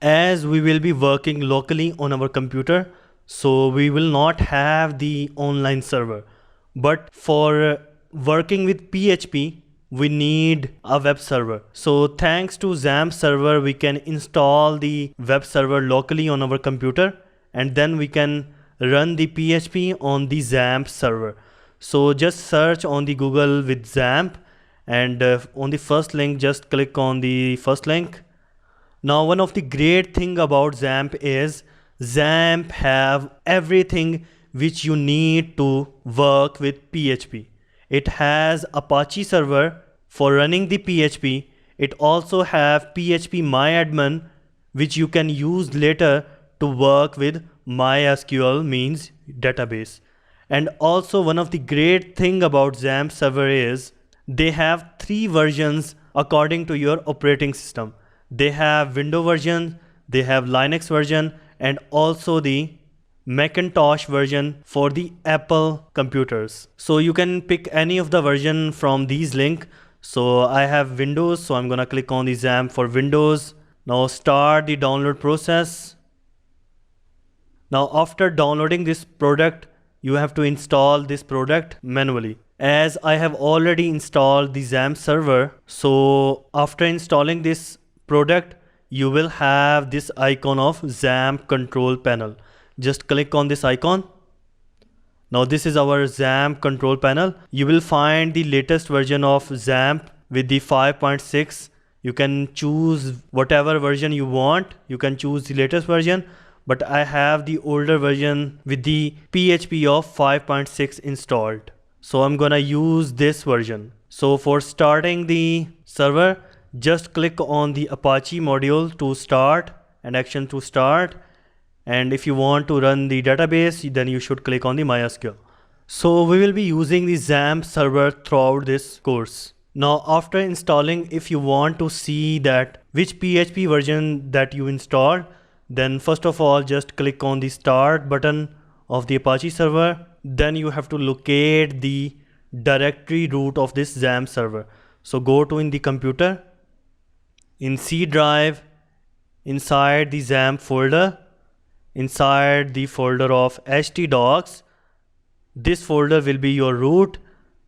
As we will be working locally on our computer, so we will not have the online server. But for working with PHP, we need a web server. So thanks to XAMPP server, we can install the web server locally on our computer, and then we can run the PHP on the XAMPP server. So just search on the Google with XAMPP, and on the first link, just click on the first link. Now, one of the great thing about XAMPP is XAMPP have everything which you need to work with PHP. It has Apache server for running the PHP. It also have PHP MyAdmin, which you can use later to work with MySQL, means database. And also one of the great thing about XAMPP server is they have 3 versions according to your operating system. They have Windows version, they have Linux version, and also the Macintosh version for the Apple computers. So you can pick any of the version from these link. So I have Windows, so I'm gonna click on the XAMPP for Windows. Now start the download process. Now after downloading this product, you have to install this product manually. As I have already installed the XAMPP server, so after installing this product, you will have this icon of XAMPP control panel. Just click on this icon. Now this is our XAMPP control panel. You will find the latest version of XAMPP with the 5.6. You can choose whatever version you want. You can choose the latest version, but I have the older version with the PHP of 5.6 installed. So I'm gonna use this version. So for starting the server, just click on the Apache module to start and action to start. And if you want to run the database, then you should click on the MySQL. So we will be using the XAMPP server throughout this course. Now after installing, if you want to see that which PHP version that you installed, then first of all just click on the start button of the Apache server. Then you have to locate the directory root of this XAMPP server. So go to in the computer, in C drive, inside the XAMPP folder, inside the folder of htdocs, this folder will be your root.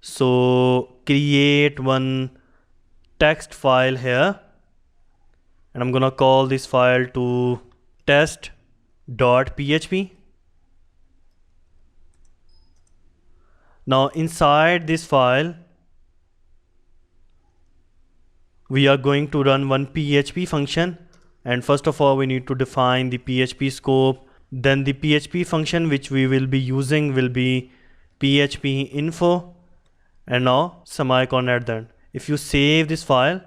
So create one text file here, and I'm gonna call this file to test.php. Now inside this file, we are going to run one PHP function, and first of all we need to define the PHP scope. Then the PHP function which we will be using will be PHP info, and now semicolon at the end. If you save this file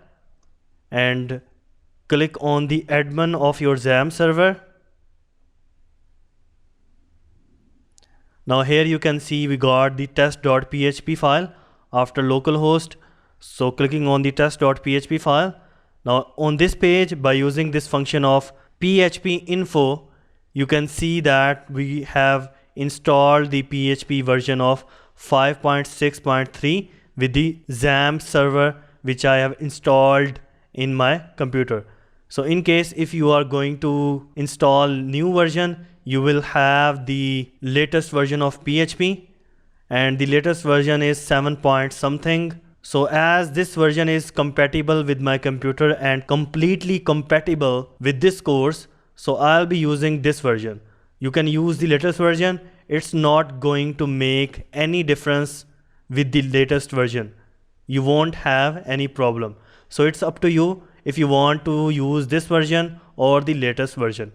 and click on the admin of your XAMPP server, now here you can see we got the test.php file after localhost. So clicking on the test.php file, now on this page, by using this function of php info, you can see that we have installed the PHP version of 5.6.3 with the XAMPP server which I have installed in my computer. So in case if you are going to install new version, you will have the latest version of PHP, and the latest version is 7 point something. So as this version is compatible with my computer and completely compatible with this course, so I'll be using this version. You can use the latest version. It's not going to make any difference with the latest version. You won't have any problem. So it's up to you if you want to use this version or the latest version.